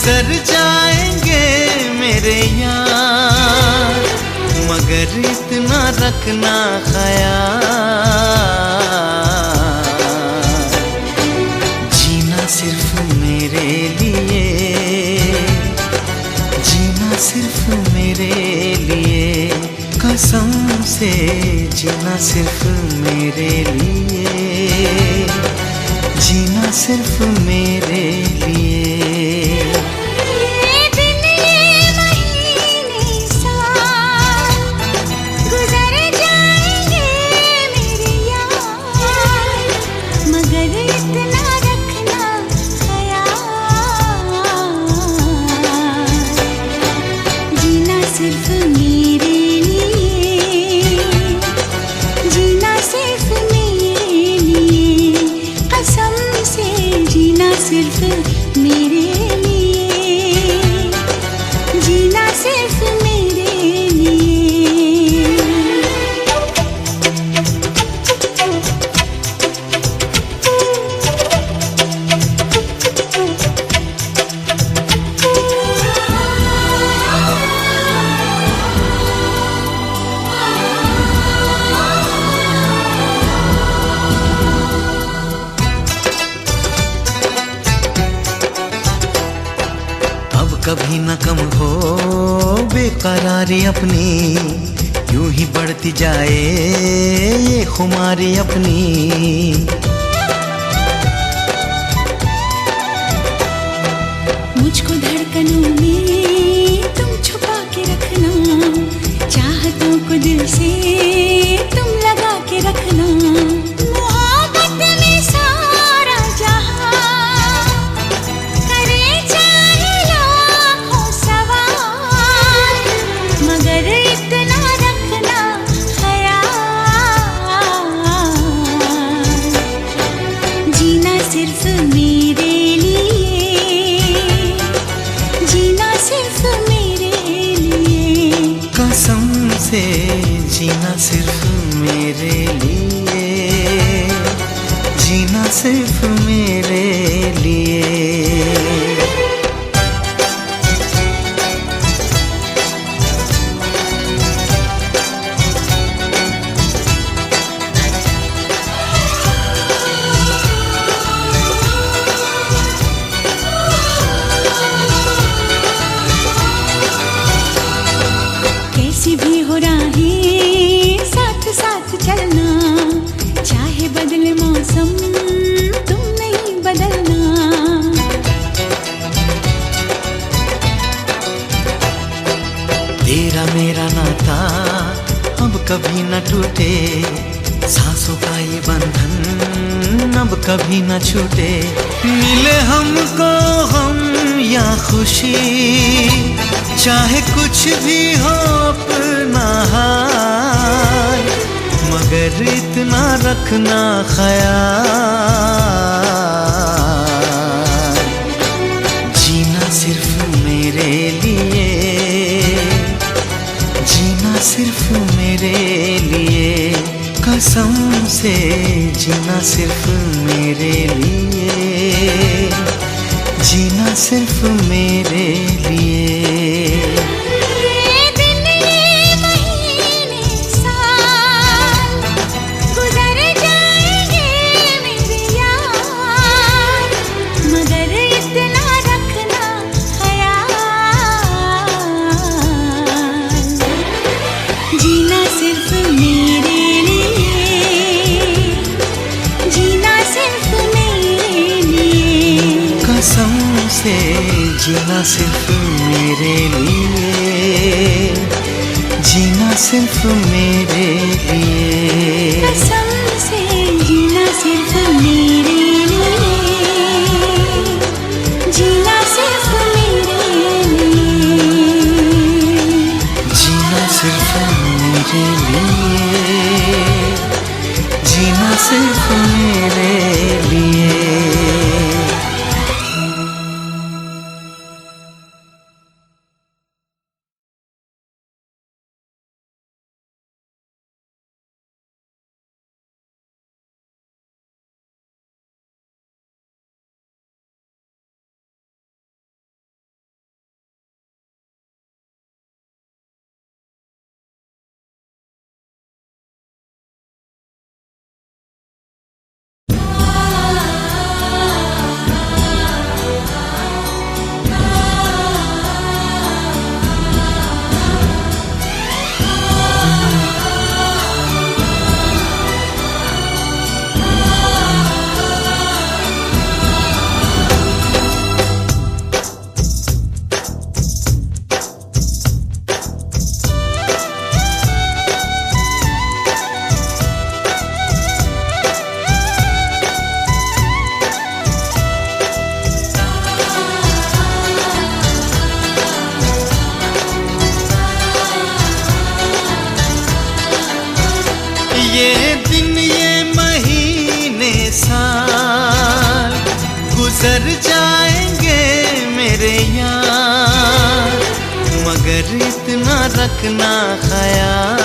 गुजर जाएंगे मेरे यार, मगर इतना रखना ख्याल, जीना सिर्फ मेरे लिए, जीना सिर्फ मेरे लिए, कसम से जीना सिर्फ मेरे लिए, जीना सिर्फ मेरे लिए। सिर्फ मेरे लिए, जीना सिर्फ मेरे लिए, कसम से जीना सिर्फ मेरे लिए, जीना सिर्फ मेरे लिए। कभी न कम हो बेकरारी अपनी, यूं ही बढ़ती जाए ये खुमारी अपनी। मुझको धड़कनों में तुम छुपा के रखना, चाहतों को दिल से तुम लगा के रखना। सिर्फ मेरे लिए, जीना सिर्फ मेरे लिए, कसम से जीना सिर्फ मेरे लिए, जीना सिर्फ मेरे लिए। कैसी भी हो राहें साथ साथ चलना, चाहे बदले मौसम तुम नहीं बदलना। तेरा मेरा नाता अब कभी न टूटे, सांसों का ये बंधन अब कभी न छूटे। मिले हमको हम या खुशी, चाहे कुछ भी हो अपना हाल, मगर इतना रखना ख्याल, जीना सिर्फ मेरे लिए, जीना सिर्फ मेरे लिए, कसम से जीना सिर्फ मेरे लिए, जीना सिर्फ मेरे लिए। जीना सिर्फ मेरे लिए, जीना सिर्फ मेरे लिए, कसम से जीना सिर्फ मेरे लिए, जीना सिर्फ मेरे लिए, कसम से जीना सिर्फ मेरे लिए, जीना सिर्फ मेरे लिए, जीना सिर्फ मेरे लिए, जीना सिर्फ मेरे लिए। गुजर जाएंगे मेरे यार, मगर इतना रखना ख्याल,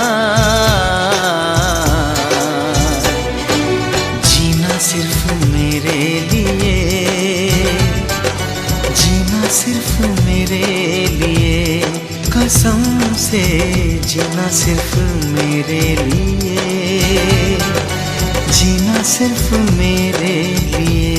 जीना सिर्फ मेरे लिए, जीना सिर्फ मेरे लिए, कसम से जीना सिर्फ मेरे लिए, जीना सिर्फ मेरे लिए।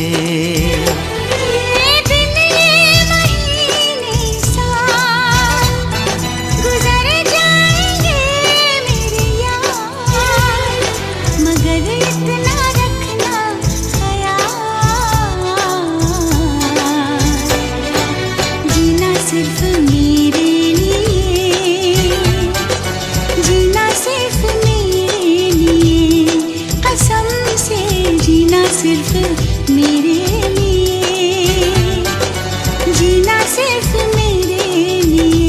सिर्फ मेरे लिए, जीना सिर्फ मेरे लिए, कसम से जीना सिर्फ मेरे लिए, जीना सिर्फ मेरे लिए।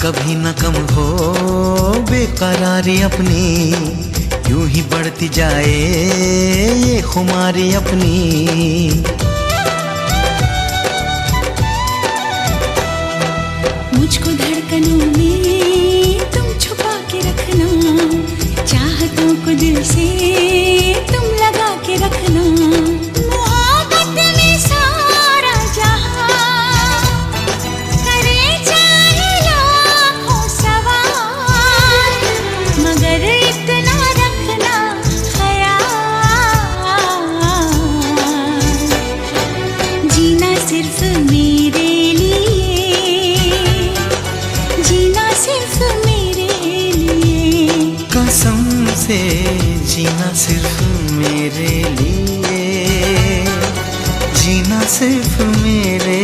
कभी न कम हो बेकरारी अपनी, यूं ही बढ़ती जाए ये खुमारी अपनी। मुझको धड़कनों में तुम छुपा के रखना, चाहतों को दिल से तुम लगा के रखना। मोहब्बत में सारा जहां करे चाहे लाखों सवाल, मगर इतना रखना ख्याल, जीना सिर्फ मेरे लिए, जीना सिर्फ मेरे लिए, कसम से जीना सिर्फ मेरे लिए, जीना सिर्फ मेरे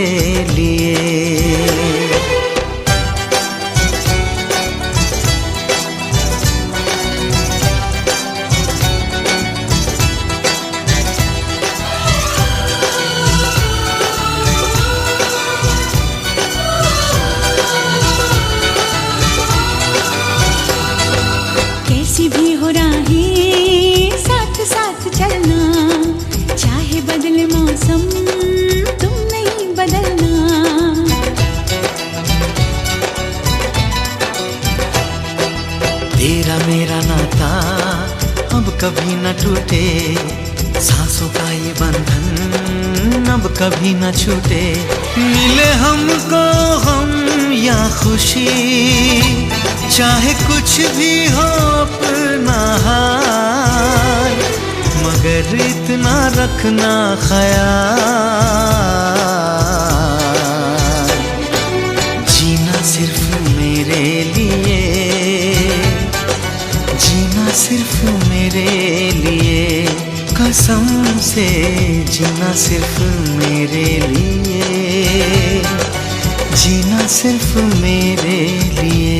लिए। कैसी भी हो राहें साथ साथ चलना, चाहे बदले मौसम तुम नहीं बदलना। तेरा मेरा नाता अब कभी न टूटे, सांसों का ये बंधन अब कभी न छूटे। मिले हमको हम या खुशी, चाहे कुछ भी हो अपना हाल, मगर इतना रखना ख्याल, जीना सिर्फ मेरे लिए, जीना सिर्फ मेरे लिए, कसम से जीना सिर्फ मेरे लिए, जीना सिर्फ मेरे लिए।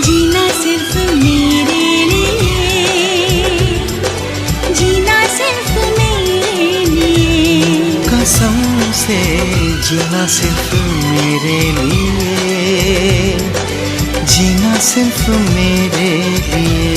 जीना सिर्फ मेरे लिए, जीना सिर्फ मेरे लिए, कसम से जीना सिर्फ मेरे लिए, जीना सिर्फ मेरे लिए।